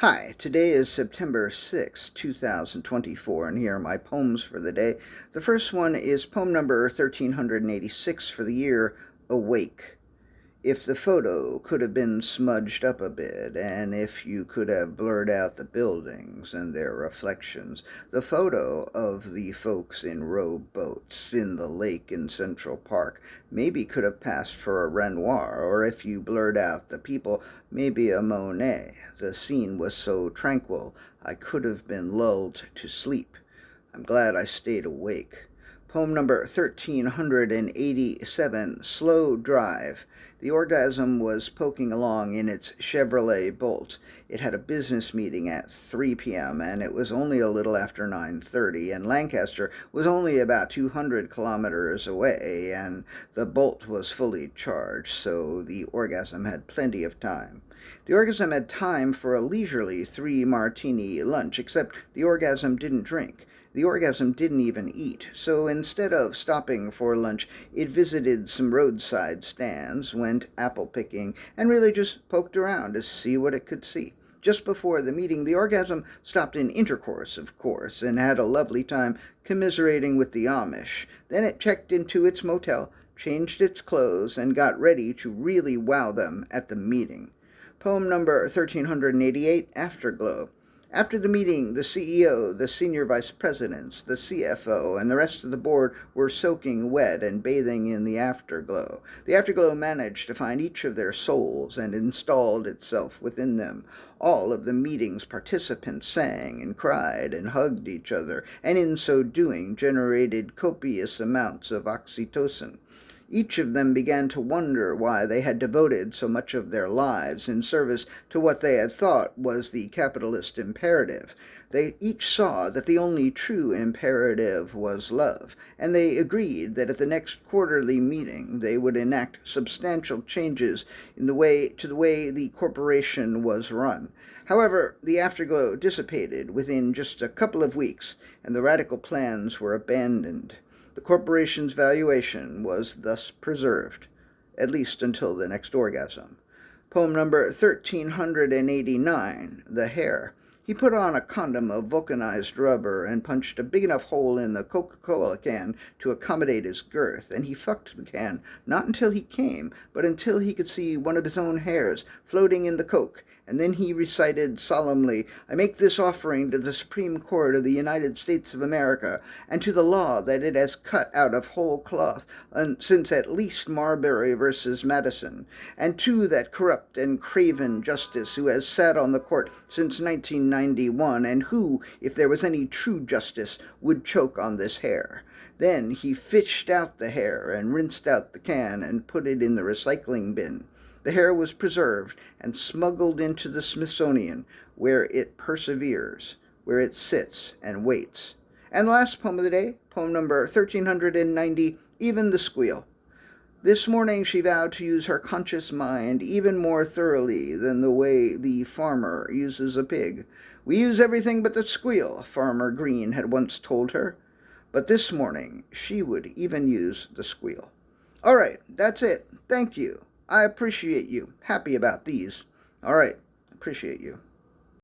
Hi, today is September 6, 2024, and here are my poems for the day. The first one is poem number 1386 for the year, Awake. If the photo could have been smudged up a bit, and if you could have blurred out the buildings and their reflections, the photo of the folks in rowboats in the lake in Central Park maybe could have passed for a Renoir, or if you blurred out the people, maybe a Monet. The scene was so tranquil, I could have been lulled to sleep. I'm glad I stayed awake. Poem number 1387, Slow Drive. The Orgasm was poking along in its Chevrolet Bolt. It had a business meeting at 3 p.m., and it was only a little after 9:30, and Lancaster was only about 200 kilometers away, and the Bolt was fully charged, so the Orgasm had plenty of time. The Orgasm had time for a leisurely three-martini lunch, except the Orgasm didn't drink. The Orgasm didn't even eat, so instead of stopping for lunch, it visited some roadside stands, went apple picking, and really just poked around to see what it could see. Just before the meeting, the Orgasm stopped in intercourse, of course, and had a lovely time commiserating with the Amish. Then it checked into its motel, changed its clothes, and got ready to really wow them at the meeting. Poem number 1388, Afterglow. After the meeting, the CEO, the senior vice presidents, the CFO, and the rest of the board were soaking wet and bathing in the afterglow. The afterglow managed to find each of their souls and installed itself within them. All of the meeting's participants sang and cried and hugged each other, and in so doing generated copious amounts of oxytocin. Each of them began to wonder why they had devoted so much of their lives in service to what they had thought was the capitalist imperative. They each saw that the only true imperative was love, and they agreed that at the next quarterly meeting they would enact substantial changes in the way the corporation was run. However, the afterglow dissipated within just a couple of weeks, and the radical plans were abandoned. The corporation's valuation was thus preserved, at least until the next orgasm. Poem number 1389, The Hare. He put on a condom of vulcanized rubber and punched a big enough hole in the Coca-Cola can to accommodate his girth, and he fucked the can, not until he came, but until he could see one of his own hairs floating in the Coke, and then he recited solemnly, I make this offering to the Supreme Court of the United States of America, and to the law that it has cut out of whole cloth, since at least Marbury versus Madison, and to that corrupt and craven justice who has sat on the court since 1991, and who, if there was any true justice, would choke on this hair. Then he fished out the hair and rinsed out the can and put it in the recycling bin. The hair was preserved and smuggled into the Smithsonian, where it perseveres, where it sits and waits. And the last poem of the day, poem number 1390, Even the Squeal. This morning she vowed to use her conscious mind even more thoroughly than the way the farmer uses a pig. We use everything but the squeal, Farmer Green had once told her. But this morning she would even use the squeal. All right, that's it. Thank you. I appreciate you. Happy about these. All right. Appreciate you.